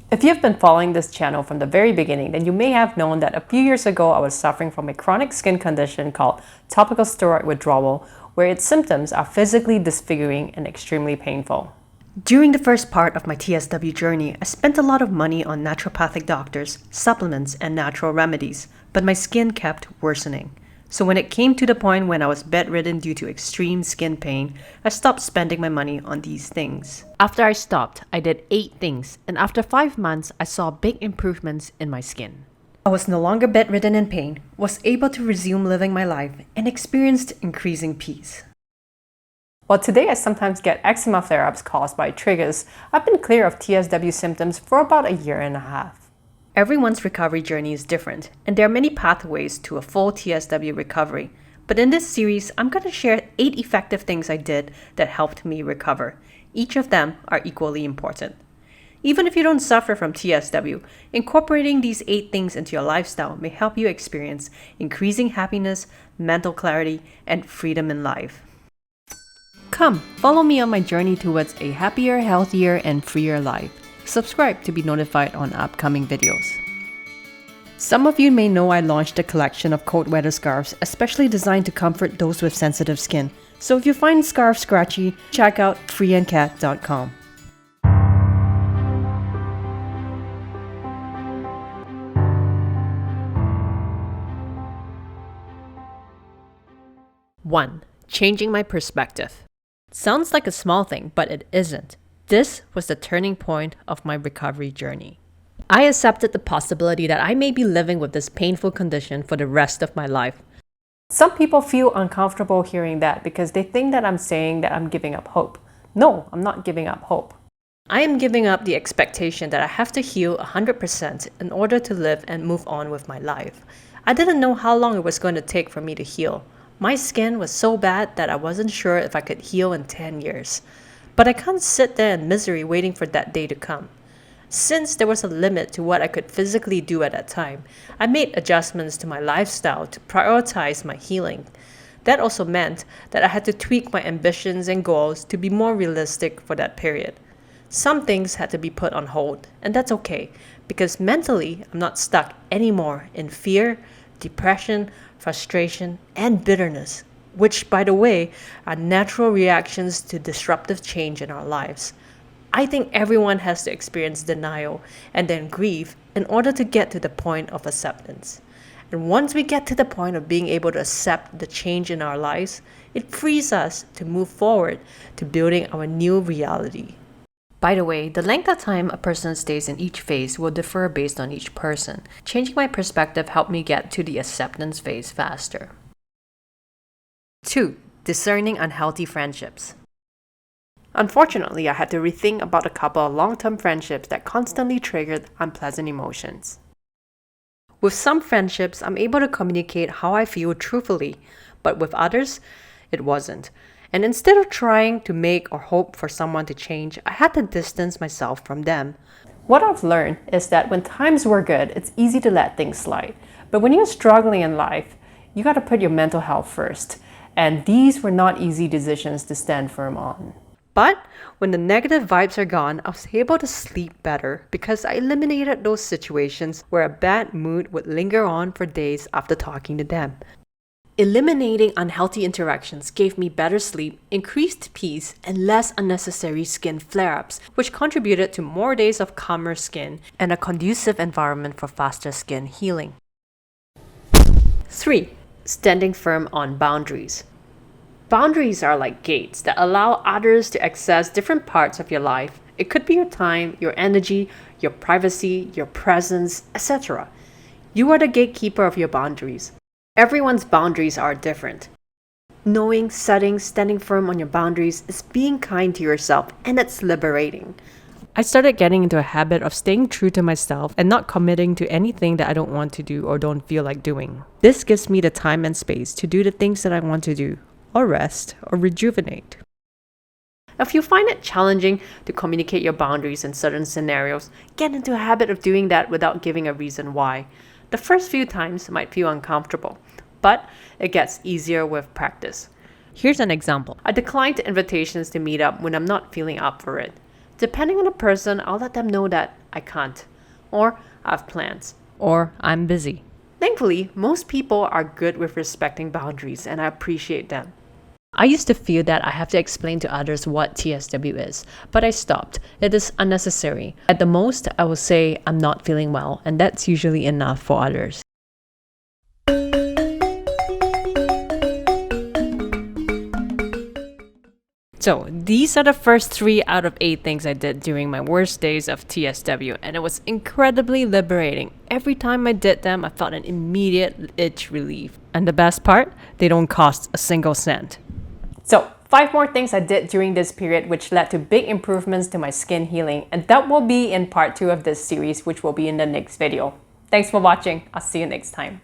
If you've been following this channel from the very beginning, then you may have known that a few years ago I was suffering from a chronic skin condition called Topical Steroid Withdrawal, where its symptoms are physically disfiguring and extremely painful. During the first part of my TSW journey, I spent a lot of money on naturopathic doctors, supplements, and natural remedies, but my skin kept worsening. So when it came to the point when I was bedridden due to extreme skin pain, I stopped spending my money on these things. After I stopped, I did 8 things, and after 5 months, I saw big improvements in my skin. I was no longer bedridden in pain, was able to resume living my life, and experienced increasing peace. While today I sometimes get eczema flare-ups caused by triggers, I've been clear of TSW symptoms for about a year and a half. Everyone's recovery journey is different, and there are many pathways to a full TSW recovery. But in this series, I'm going to share 8 effective things I did that helped me recover. Each of them are equally important. Even if you don't suffer from TSW, incorporating these 8 things into your lifestyle may help you experience increasing happiness, mental clarity, and freedom in life. Come, follow me on my journey towards a happier, healthier, and freer life. Subscribe to be notified on upcoming videos. Some of you may know I launched a collection of cold weather scarves, especially designed to comfort those with sensitive skin. So if you find scarves scratchy, check out freendcat.com. One, changing my perspective. Sounds like a small thing, but it isn't. This was the turning point of my recovery journey. I accepted the possibility that I may be living with this painful condition for the rest of my life. Some people feel uncomfortable hearing that because they think that I'm saying that I'm giving up hope. No, I'm not giving up hope. I am giving up the expectation that I have to heal 100% in order to live and move on with my life. I didn't know how long it was going to take for me to heal. My skin was so bad that I wasn't sure if I could heal in 10 years. But I can't sit there in misery waiting for that day to come. Since there was a limit to what I could physically do at that time, I made adjustments to my lifestyle to prioritize my healing. That also meant that I had to tweak my ambitions and goals to be more realistic for that period. Some things had to be put on hold, and that's okay, because mentally I'm not stuck anymore in fear, depression, frustration, and bitterness, which, by the way, are natural reactions to disruptive change in our lives. I think everyone has to experience denial and then grief in order to get to the point of acceptance. And once we get to the point of being able to accept the change in our lives, it frees us to move forward to building our new reality. By the way, the length of time a person stays in each phase will differ based on each person. Changing my perspective helped me get to the acceptance phase faster. 2. Discerning unhealthy friendships. Unfortunately, I had to rethink about a couple of long-term friendships that constantly triggered unpleasant emotions. With some friendships, I'm able to communicate how I feel truthfully, but with others, it wasn't. And instead of trying to make or hope for someone to change, I had to distance myself from them. What I've learned is that when times were good, it's easy to let things slide. But when you're struggling in life, you got to put your mental health first. And these were not easy decisions to stand firm on. But when the negative vibes are gone, I was able to sleep better because I eliminated those situations where a bad mood would linger on for days after talking to them. Eliminating unhealthy interactions gave me better sleep, increased peace, and less unnecessary skin flare-ups, which contributed to more days of calmer skin and a conducive environment for faster skin healing. 3. Standing firm on boundaries. Boundaries are like gates that allow others to access different parts of your life. It could be your time, your energy, your privacy, your presence, etc. You are the gatekeeper of your boundaries. Everyone's boundaries are different. Knowing, setting, standing firm on your boundaries is being kind to yourself, and it's liberating. I started getting into a habit of staying true to myself and not committing to anything that I don't want to do or don't feel like doing. This gives me the time and space to do the things that I want to do, or rest, or rejuvenate. If you find it challenging to communicate your boundaries in certain scenarios, get into a habit of doing that without giving a reason why. The first few times might feel uncomfortable, but it gets easier with practice. Here's an example. I declined invitations to meet up when I'm not feeling up for it. Depending on the person, I'll let them know that I can't, or I have plans, Or I'm busy. Thankfully, most people are good with respecting boundaries, and I appreciate them. I used to feel that I have to explain to others what TSW is, but I stopped. It is unnecessary. At the most, I will say I'm not feeling well, and that's usually enough for others. So these are the first 3 out of 8 things I did during my worst days of TSW, and it was incredibly liberating. Every time I did them, I felt an immediate itch relief. And the best part, they don't cost a single cent. So 5 more things I did during this period which led to big improvements to my skin healing, and that will be in part 2 of this series, which will be in the next video. Thanks for watching. I'll see you next time.